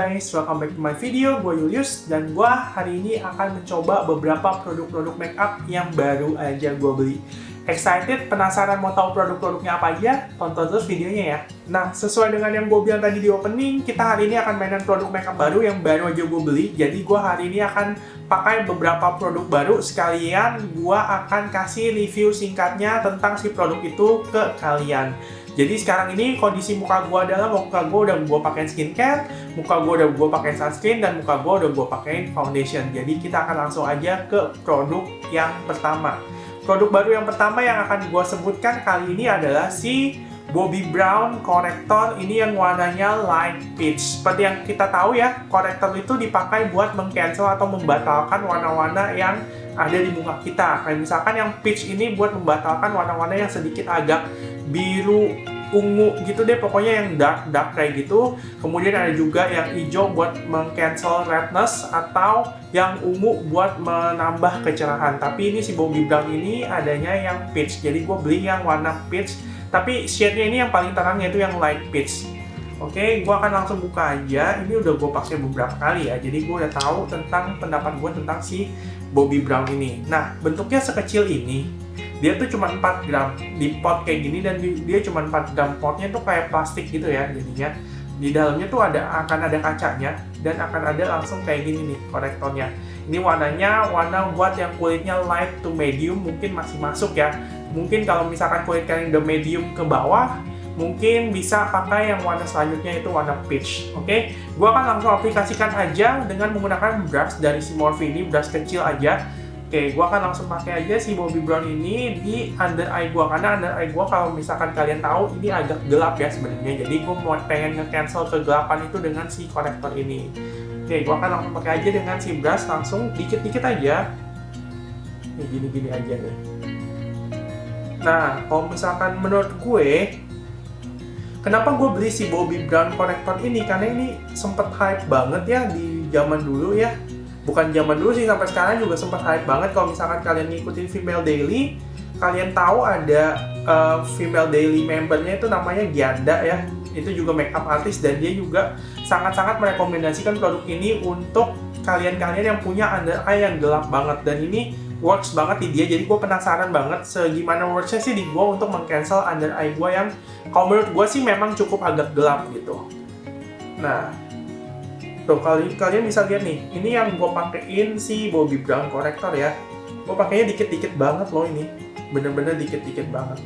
guys, welcome back to my video. Gue Julius dan gue hari ini akan mencoba beberapa produk-produk makeup yang baru aja gue beli. Excited? Penasaran mau tahu produk-produknya apa aja? Tonton terus videonya ya. Nah, sesuai dengan yang gue bilang tadi di opening, kita hari ini akan mainan produk makeup baru yang baru aja gue beli. Jadi gue hari ini akan pakai beberapa produk baru, sekalian gue akan kasih review singkatnya tentang si produk itu ke kalian. Jadi sekarang ini kondisi muka gue adalah muka gue udah gue pakai skincare, muka gue udah gue pakai sunscreen, dan muka gue udah gue pakai foundation. Jadi kita akan langsung aja ke produk yang pertama. Produk baru yang pertama yang akan gue sebutkan kali ini adalah si Bobbi Brown Corrector. Ini yang warnanya light peach. Seperti yang kita tahu ya, corrector itu dipakai buat meng-cancel atau membatalkan warna-warna yang ada di muka kita. Kayak misalkan yang peach ini buat membatalkan warna-warna yang sedikit agak biru ungu gitu deh, pokoknya yang dark kayak gitu. Kemudian ada juga yang hijau buat meng-cancel redness, atau yang ungu buat menambah kecerahan. Tapi ini si Bobbi Brown ini adanya yang peach, jadi gue beli yang warna peach, tapi shade-nya ini yang paling terang, yaitu yang light peach. Oke, gue akan langsung buka aja. Ini udah gue pakai beberapa kali ya, jadi gue udah tahu tentang pendapat gue tentang si Bobbi Brown ini. Nah, bentuknya sekecil ini. Dia tuh cuma 4 gram di pot kayak gini, dan dia cuma 4 gram. Potnya tuh kayak plastik gitu ya jadinya. Di dalamnya tuh akan ada kacanya, dan akan ada langsung kayak gini nih korektornya. Ini warnanya warna buat yang kulitnya light to medium, mungkin masih masuk ya. Mungkin kalau misalkan kulit kalian udah medium ke bawah, mungkin bisa pakai yang warna selanjutnya, itu warna peach. Oke, gua akan langsung aplikasikan aja dengan menggunakan brush dari si Morphe ini, brush kecil aja. Oke, gue akan langsung pakai aja si Bobbi Brown ini di under eye gue, karena under eye gue kalau misalkan kalian tahu ini agak gelap ya sebenarnya. Jadi gue mau pengen nge-cancel kegelapan itu dengan si korektor ini. Oke, gue akan langsung pakai aja dengan si brush, langsung dikit-dikit aja. Nih, gini-gini aja nih. Nah, kalau misalkan menurut gue, kenapa gue beli si Bobbi Brown korektor ini? Karena ini sempet hype banget ya di zaman dulu ya. Bukan zaman dulu sih, sampai sekarang juga sempat hype banget. Kalau misalkan kalian ngikutin Female Daily, kalian tahu ada Female Daily membernya itu namanya Gianda ya. Itu juga makeup artist, dan dia juga sangat-sangat merekomendasikan produk ini untuk kalian-kalian yang punya under eye yang gelap banget. Dan ini works banget di dia, jadi gue penasaran banget segimana worksnya sih di gue untuk meng-cancel under eye gue yang kalau menurut gue sih memang cukup agak gelap gitu. Nah, tuh, kalian bisa lihat nih, ini yang gue pakein si Bobbi Brown Corrector ya. Gue pakainya dikit-dikit banget loh ini, bener-bener dikit-dikit banget.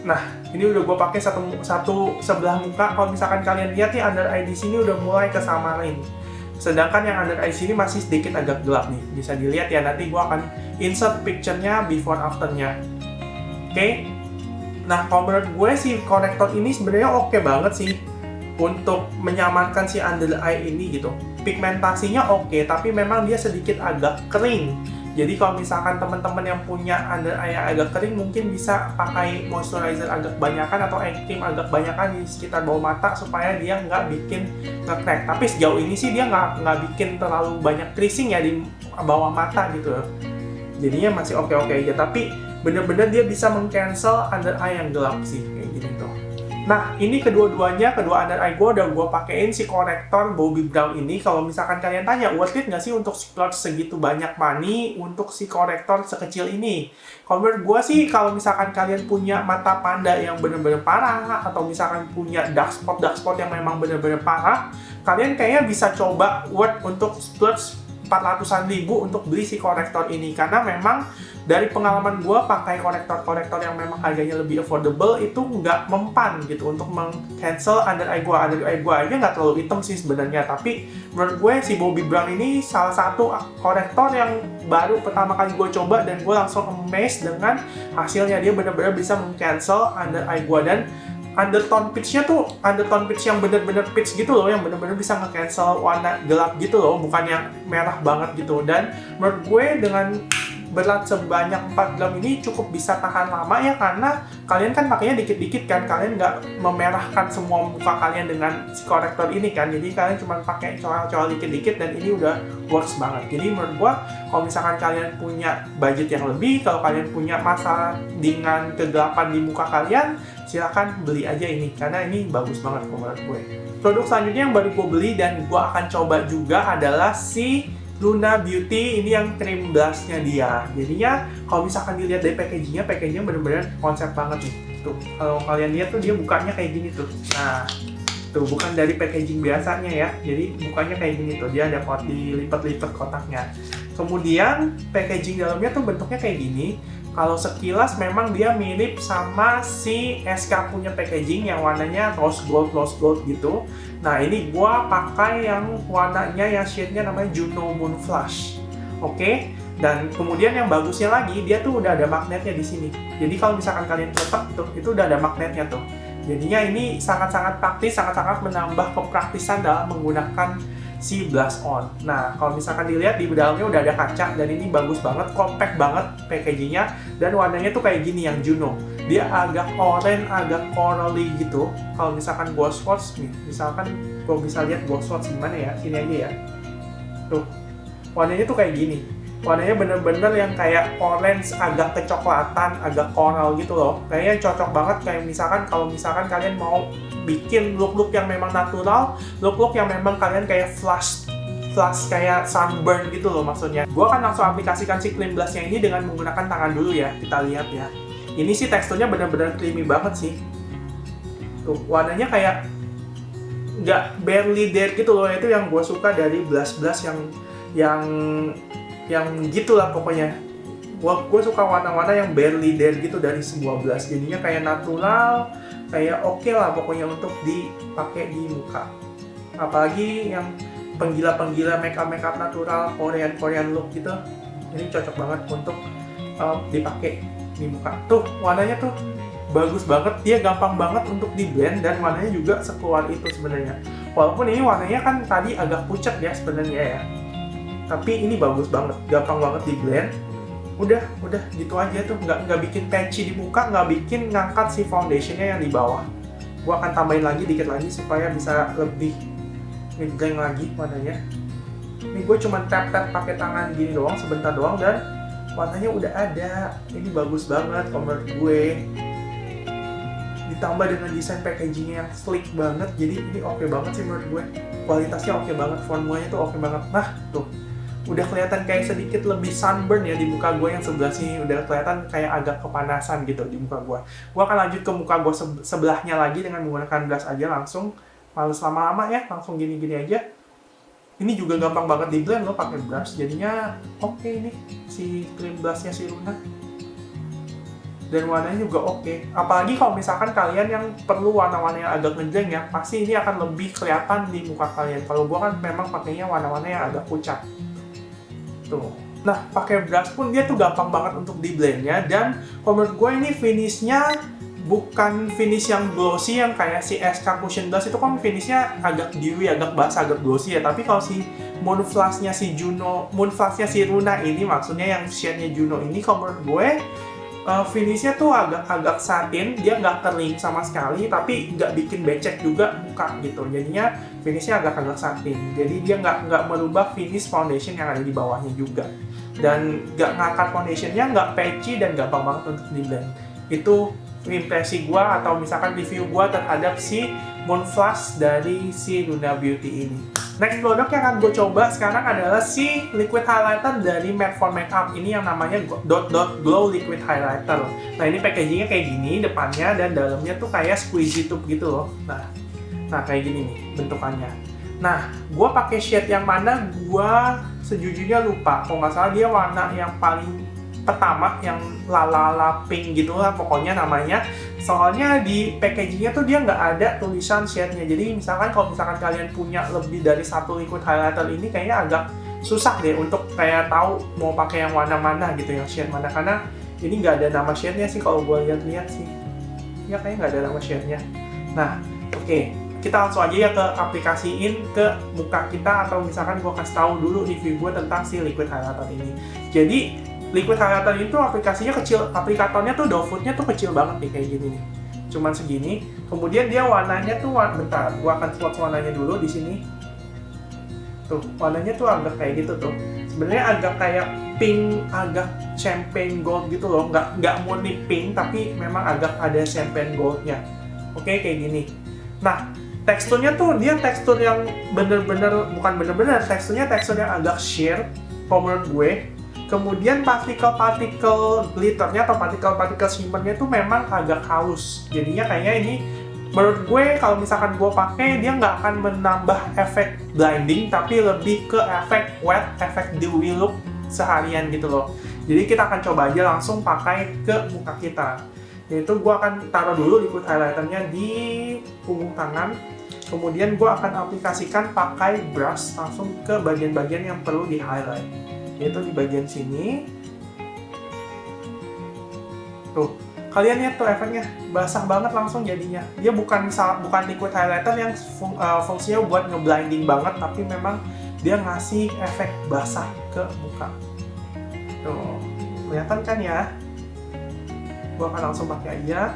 Nah, ini udah gue pakai satu sebelah muka. Kalau misalkan kalian lihat nih, under eye di sini udah mulai kesamarin. Sedangkan yang under eye sini masih sedikit agak gelap nih. Bisa dilihat ya, nanti gue akan insert picture-nya before after-nya. Oke. Nah, kalau menurut gue si korektor ini sebenarnya oke banget sih untuk menyamarkan si under eye ini gitu. Pigmentasinya oke, tapi memang dia sedikit agak kering. Jadi kalau misalkan teman-teman yang punya under eye yang agak kering, mungkin bisa pakai moisturizer agak banyakan atau eye cream agak banyakan di sekitar bawah mata supaya dia nggak bikin nge-crack. Tapi sejauh ini sih dia nggak bikin terlalu banyak creasing ya di bawah mata gitu. Jadinya masih oke-oke aja, tapi bener-bener dia bisa meng-cancel under eye yang gelap sih kayak gini tuh. Nah, ini kedua under eye gue udah gue pakein si korektor Bobbi Brown ini. Kalau misalkan kalian tanya, worth it nggak sih untuk splurge segitu banyak money untuk si korektor sekecil ini? Kalau menurut gue sih, kalau misalkan kalian punya mata panda yang bener-bener parah, atau misalkan punya dark spot yang memang bener-bener parah, kalian kayaknya bisa coba worth untuk splurge 400-an ribu untuk beli si korektor ini. Karena memang dari pengalaman gue pakai korektor yang memang harganya lebih affordable itu nggak mempan gitu untuk meng-cancel under eye gue. Under eye gue aja nggak terlalu hitam sih sebenarnya, tapi menurut gue si Bobbi Brown ini salah satu korektor yang baru pertama kali gue coba, dan gue langsung amazed dengan hasilnya. Dia benar-benar bisa meng-cancel under eye gue, dan undertone peach-nya tuh undertone peach yang bener-bener peach gitu loh, yang bener-bener bisa nge-cancel warna gelap gitu loh, bukan yang merah banget gitu. Dan menurut gue dengan berat sebanyak 4 gram ini cukup bisa tahan lama ya, karena kalian kan pakainya dikit-dikit kan, kalian nggak memerahkan semua muka kalian dengan si korektor ini kan, jadi kalian cuma pakai coal-coal dikit-dikit dan ini udah works banget. Jadi menurut gua kalau misalkan kalian punya budget yang lebih, kalau kalian punya masalah dengan kegelapan di muka kalian, silahkan beli aja ini, karena ini bagus banget menurut gue. Produk selanjutnya yang baru gue beli dan gue akan coba juga adalah si Luna Beauty, ini yang cream blushnya dia. Jadinya kalau misalkan dilihat dari packagingnya bener-bener konsep banget nih. Tuh, kalau kalian lihat tuh dia bukanya kayak gini tuh. Nah, tuh bukan dari packaging biasanya ya. Jadi bukanya kayak gini tuh, dia ada dilipat-lipat kotaknya. Kemudian packaging dalamnya tuh bentuknya kayak gini. Kalau sekilas memang dia mirip sama si SK punya packaging yang warnanya rose gold gitu. Nah, ini gua pakai yang warnanya, yang shade-nya namanya Juno Moon Flash. Oke. Dan kemudian yang bagusnya lagi, dia tuh udah ada magnetnya di sini. Jadi kalau misalkan kalian cetak tuh, itu udah ada magnetnya tuh. Jadinya ini sangat-sangat praktis, sangat-sangat menambah kepraktisan dalam menggunakan si blush on. Nah, kalau misalkan dilihat di dalamnya udah ada kaca dan ini bagus banget, compact banget packagingnya, dan warnanya tuh kayak gini yang Juno. Dia agak oranye, agak corally gitu. Kalau misalkan gue swatch nih, misalkan gue bisa lihat gue swatch gimana ya, sini aja ya. Tuh, warnanya tuh kayak gini. Warnanya bener-bener yang kayak orange, agak kecoklatan, agak coral gitu loh. Kayaknya cocok banget kayak misalkan kalau misalkan kalian mau bikin look-look yang memang natural, look-look yang memang kalian kayak flush kayak sunburn gitu loh maksudnya. Gue akan langsung aplikasikan si cream blushnya ini dengan menggunakan tangan dulu ya, kita lihat ya. Ini sih teksturnya bener-bener creamy banget sih. Tuh, warnanya kayak nggak barely there gitu loh, itu yang gue suka dari blush-blush yang gitulah pokoknya. Gue suka warna-warna yang barely there gitu dari sebuah blush, jadinya kayak natural, kayak oke lah pokoknya untuk dipakai di muka. Apalagi yang penggila makeup natural, Korean look gitu, ini cocok banget untuk dipakai di muka. Tuh warnanya tuh bagus banget, dia gampang banget untuk di blend dan warnanya juga sekeluar itu sebenarnya. Walaupun ini warnanya kan tadi agak pucat ya sebenarnya ya, tapi ini bagus banget, gampang banget di blend. Udah gitu aja tuh, nggak bikin patchy di muka, nggak bikin ngangkat si foundationnya yang di bawah. Gua akan tambahin lagi dikit lagi supaya bisa lebih ngeblend lagi warnanya. Ini gue cuma tap pakai tangan gini doang, sebentar doang, dan warnanya udah ada. Ini bagus banget menurut gue. Ditambah dengan desain packagingnya yang sleek banget, jadi ini oke banget sih menurut gue. Kualitasnya oke banget, formulanya tuh oke banget. Nah tuh, udah kelihatan kayak sedikit lebih sunburn ya di muka gue yang sebelah sini, udah kelihatan kayak agak kepanasan gitu di muka gue. Gue akan lanjut ke muka gue sebelahnya lagi dengan menggunakan blush aja langsung, males lama-lama ya, langsung gini-gini aja. Ini juga gampang banget di blend loh pakai brush, jadinya oke ini si cream blushnya si Luna. Dan warnanya juga oke. Apalagi kalau misalkan kalian yang perlu warna-warna yang agak ngejreng ya, pasti ini akan lebih kelihatan di muka kalian. Kalau gue kan memang pakainya warna-warna yang agak pucat. Tuh. Nah, pakai brush pun dia tuh gampang banget untuk di blendnya, dan menurut gue ini finishnya bukan finish yang glossy yang kayak si SK Cushion Blush, itu kan finishnya agak dewy, agak basah, agak glossy ya. Tapi kalau si Moon Flash-nya si Luna ini, maksudnya yang shade-nya Juno ini, kalau menurut gue finishnya tuh agak satin, dia nggak kering sama sekali, tapi nggak bikin becek juga muka gitu. Jadinya finishnya agak satin, jadi dia nggak merubah finish foundation yang ada di bawahnya juga. Dan nggak ngangkat foundationnya, nggak patchy, dan gampang banget untuk di blend. Itu impresi gua atau misalkan review gua terhadap si Moon Flash dari si Luna Beauty ini. Next produk yang akan gue coba sekarang adalah si liquid highlighter dari Matte for Makeup. Ini yang namanya Dot Glow Liquid Highlighter. Nah, ini packagingnya kayak gini depannya, dan dalamnya tuh kayak squeezy tube gitu loh. Nah kayak gini nih bentukannya. Nah, gue pakai shade yang mana gue sejujurnya lupa. Kalau nggak salah dia warna yang paling pertama, yang lala pink gitu lah pokoknya namanya. Soalnya di packagingnya tuh dia nggak ada tulisan shade-nya. Jadi misalkan kalau misalkan kalian punya lebih dari satu liquid highlighter ini, kayaknya agak susah deh untuk kayak tahu mau pakai yang warna mana gitu, yang shade mana. Karena ini nggak ada nama shade-nya sih kalau gue lihat sih. Ya kayaknya nggak ada nama shade-nya. Nah, oke. Kita langsung aja ya ke aplikasiin ke muka kita, atau misalkan gue kasih tahu dulu review gue tentang si liquid highlighter ini. Jadi liquid highlighter itu aplikasinya kecil, aplikatornya tuh doe footnya tuh kecil banget nih kayak gini nih, cuman segini. Kemudian dia warnanya tuh bentar, gua akan swatch warnanya dulu di sini. Tuh warnanya tuh agak kayak gitu tuh, sebenarnya agak kayak pink, agak champagne gold gitu loh, nggak murni pink tapi memang agak ada champagne goldnya. Oke, kayak gini. Nah, teksturnya tuh dia tekstur yang teksturnya tekstur yang agak sheer kalau menurut gue. Kemudian partikel-partikel glitternya atau partikel-partikel shimmernya itu memang agak halus. Jadinya kayaknya ini menurut gue kalau misalkan gue pakai dia nggak akan menambah efek blinding, tapi lebih ke efek wet, efek dewy look seharian gitu loh. Jadi kita akan coba aja langsung pakai ke muka kita. Yaitu gue akan taruh dulu liquid highlighternya di punggung tangan. Kemudian gue akan aplikasikan pakai brush langsung ke bagian-bagian yang perlu di highlight. Yaitu di bagian sini. Tuh, kalian lihat tuh efeknya, basah banget langsung jadinya. Dia bukan liquid highlighter yang fungsinya buat ngeblinding banget, tapi memang dia ngasih efek basah ke muka. Tuh, kelihatan kan ya? Gua akan langsung pakai aja.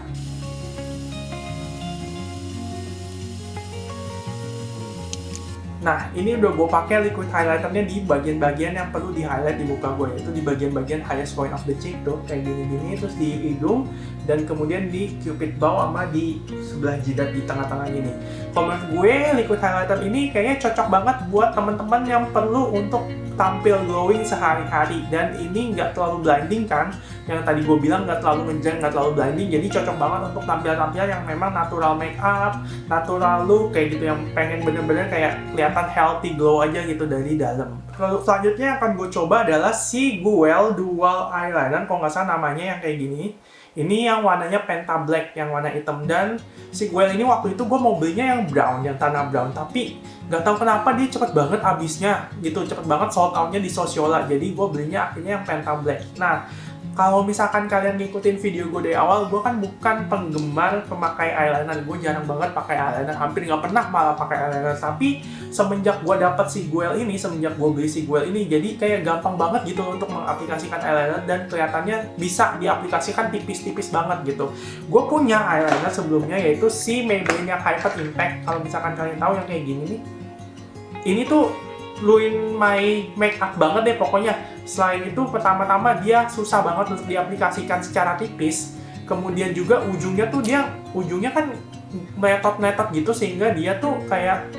Nah, ini udah gue pakai liquid highlighternya di bagian-bagian yang perlu di highlight di muka gue, yaitu di bagian-bagian highest point of the cheek tuh, kayak gini-gini, terus di hidung, dan kemudian di cupid bow sama di sebelah jidat di tengah-tengah ini. Kalau menurut gue, liquid highlighter ini kayaknya cocok banget buat teman-teman yang perlu untuk tampil glowing sehari-hari, dan ini nggak terlalu blinding kan, yang tadi gue bilang nggak terlalu menjang, nggak terlalu blinding, jadi cocok banget untuk tampil-tampil yang memang natural makeup, natural look, kayak gitu, yang pengen bener-bener kayak kelihatan healthy glow aja gitu dari dalam. Produk selanjutnya yang akan gue coba adalah si Guel Dual Eyeliner, kalau nggak salah namanya yang kayak gini. Ini yang warnanya Penta Black, yang warna hitam, dan si Guel ini waktu itu gue mau belinya yang brown, yang tanah brown, tapi nggak tahu kenapa dia cepet banget habisnya gitu, cepet banget sold out-nya di Sociola, jadi gue belinya akhirnya yang Penta Black. Nah, kalau misalkan kalian ngikutin video gue dari awal, gue kan bukan penggemar pemakai eyeliner, gue jarang banget pakai eyeliner, hampir nggak pernah malah pakai eyeliner. Tapi semenjak gue dapet si Guel ini, semenjak gue beli si Guel ini, jadi kayak gampang banget gitu untuk mengaplikasikan eyeliner, dan kelihatannya bisa diaplikasikan tipis-tipis banget gitu. Gue punya eyeliner sebelumnya, yaitu si Maybelline yang Hyper Impact. Kalau misalkan kalian tahu yang kayak gini nih, ini tuh ruin my makeup banget deh pokoknya. Selain itu, pertama-tama dia susah banget untuk diaplikasikan secara tipis. Kemudian juga ujungnya kan meletot-meletot gitu, sehingga dia tuh kayak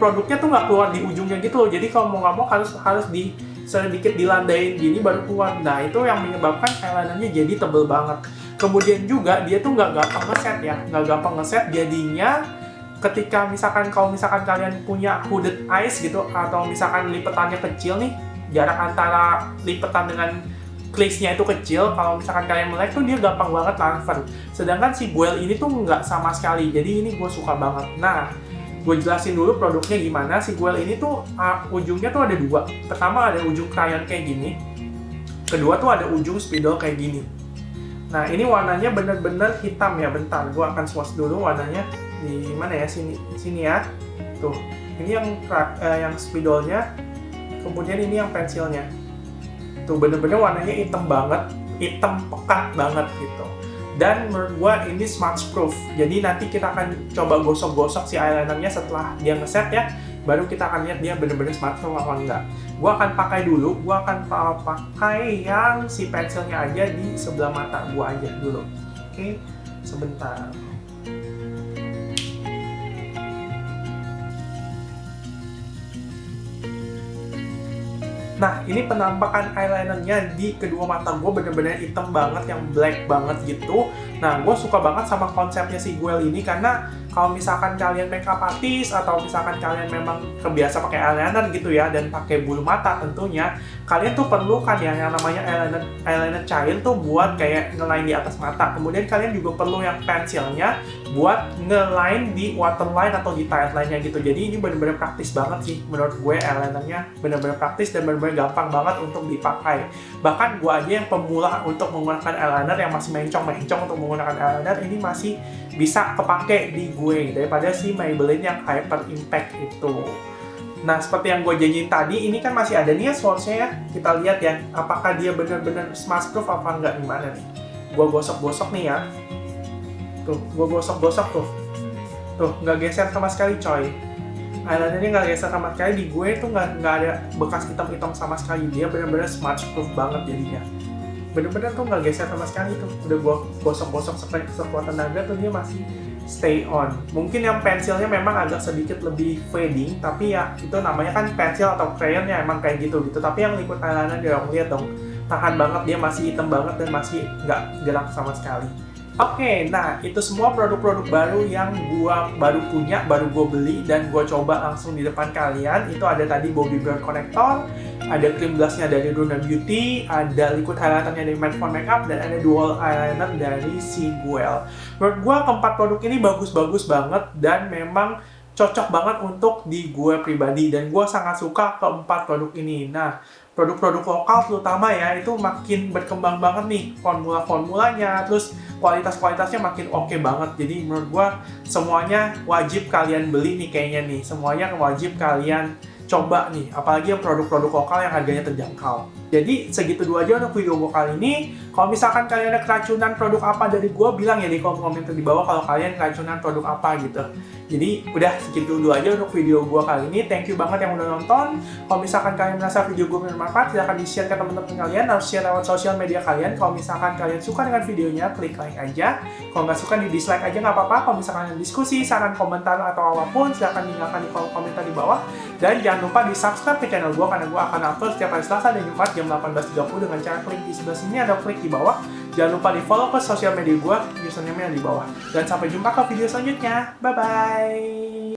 produknya tuh nggak keluar di ujungnya gitu loh. Jadi kalau mau nggak mau harus sedikit dilandain gini baru keluar. Nah, itu yang menyebabkan eyelinernya jadi tebel banget. Kemudian juga dia tuh nggak gampang ngeset, jadinya ketika kalau misalkan kalian punya hooded eyes gitu, atau misalkan lipetannya kecil nih, jarak antara lipetan dengan crease-nya itu kecil, kalau misalkan kalian melek tuh dia gampang banget transfer. Sedangkan si Guel ini tuh nggak sama sekali, jadi ini gue suka banget. Nah, gue jelasin dulu produknya gimana. Si Guel ini tuh ujungnya tuh ada dua. Pertama ada ujung crayon kayak gini, kedua tuh ada ujung spidol kayak gini. Nah, ini warnanya bener-bener hitam ya. Bentar, gue akan swatch dulu warnanya. Di mana ya? Sini ya. Tuh, ini yang spidolnya. Kemudian ini yang pensilnya. Tuh, bener-bener warnanya hitam banget, hitam pekat banget gitu. Dan menurut gua ini smudge proof. Jadi nanti kita akan coba gosok-gosok si eyelinernya setelah dia ngeset ya. Baru kita akan lihat dia bener-bener smudge proof apa enggak. Gua akan pakai dulu, gua akan pakai yang si pensilnya aja di sebelah mata gua aja dulu. Oke, sebentar. Nah, ini penampakan eyelinernya di kedua mata gue bener-bener hitam banget, yang black banget gitu. Nah, gue suka banget sama konsepnya si Guel ini, karena kalau misalkan kalian makeup artist atau misalkan kalian memang kebiasa pakai eyeliner gitu ya, dan pakai bulu mata tentunya, kalian tuh perlu kan ya yang namanya eyeliner cair tuh buat kayak ngeline di atas mata. Kemudian kalian juga perlu yang pensilnya buat ngeline di waterline atau di tight line-nya gitu. Jadi ini bener-bener praktis banget sih menurut gue, eyelinernya bener-bener praktis dan bener-bener gampang banget untuk dipakai. Bahkan gue aja yang pemula untuk menggunakan eyeliner, yang masih mencong-mencong untuk menggunakan eyeliner, ini masih bisa kepake di gue daripada si Maybelline yang Hyper Impact itu. Nah, seperti yang gue janjiin tadi, ini kan masih ada nih ya source-nya ya. Kita lihat ya, apakah dia bener-bener smudge proof apa enggak, gimana nih. Gue gosok-gosok nih ya. Tuh, gue gosok-gosok tuh. Tuh, nggak geser sama sekali coy. Eyelinernya nggak geser sama sekali, di gue tuh nggak ada bekas hitam-hitam sama sekali. Dia bener-bener smudge proof banget jadinya. Bener-bener tuh nggak geser sama sekali tuh. Udah gue gosok-gosok sekuat tenaga tuh dia masih stay on. Mungkin yang pensilnya memang agak sedikit lebih fading, tapi ya itu namanya kan pensil atau crayon ya emang kayak gitu. Tapi yang liquid eyeliner dia lihat dong, tahan banget, dia masih hitam banget dan masih nggak gerak sama sekali. Oke, nah itu semua produk-produk baru yang gua baru punya, baru gue beli dan gua coba langsung di depan kalian. Itu ada tadi Bobbi Brown Connector, ada cream blushnya dari Runa Beauty, ada liquid highlighternya dari Matte for Makeup, dan ada dual eyeliner dari Siguel. Menurut gua keempat produk ini bagus-bagus banget dan memang cocok banget untuk di gue pribadi, dan gue sangat suka keempat produk ini. Nah, produk-produk lokal terutama ya, itu makin berkembang banget nih formula-formulanya, terus kualitas-kualitasnya makin oke banget. Jadi menurut gue semuanya wajib kalian beli nih kayaknya nih. Semuanya wajib kalian coba nih, apalagi yang produk-produk lokal yang harganya terjangkau. Jadi segitu dulu aja untuk video gue kali ini. Kalau misalkan kalian ada keracunan produk apa dari gue, bilang ya di kolom komentar di bawah kalau kalian keracunan produk apa gitu. Jadi udah segitu dulu aja untuk video gue kali ini. Thank you banget yang udah nonton. Kalau misalkan kalian merasa video gue bermanfaat, silahkan di-share ke teman-teman kalian atau share lewat sosial media kalian. Kalau misalkan kalian suka dengan videonya, klik like aja. Kalau nggak suka, di-dislike aja nggak apa-apa. Kalau misalkan ada diskusi, saran, komentar, atau apapun, silahkan tinggalkan di kolom komentar di bawah. Dan jangan lupa di-subscribe ke channel gue, karena gue akan upload setiap hari Selasa dan Jumat jam 18.30 dengan cara klik di sebelah sini atau klik di bawah. Jangan lupa di-follow ke sosial media gue, username-nya di bawah. Dan sampai jumpa ke video selanjutnya. Bye-bye!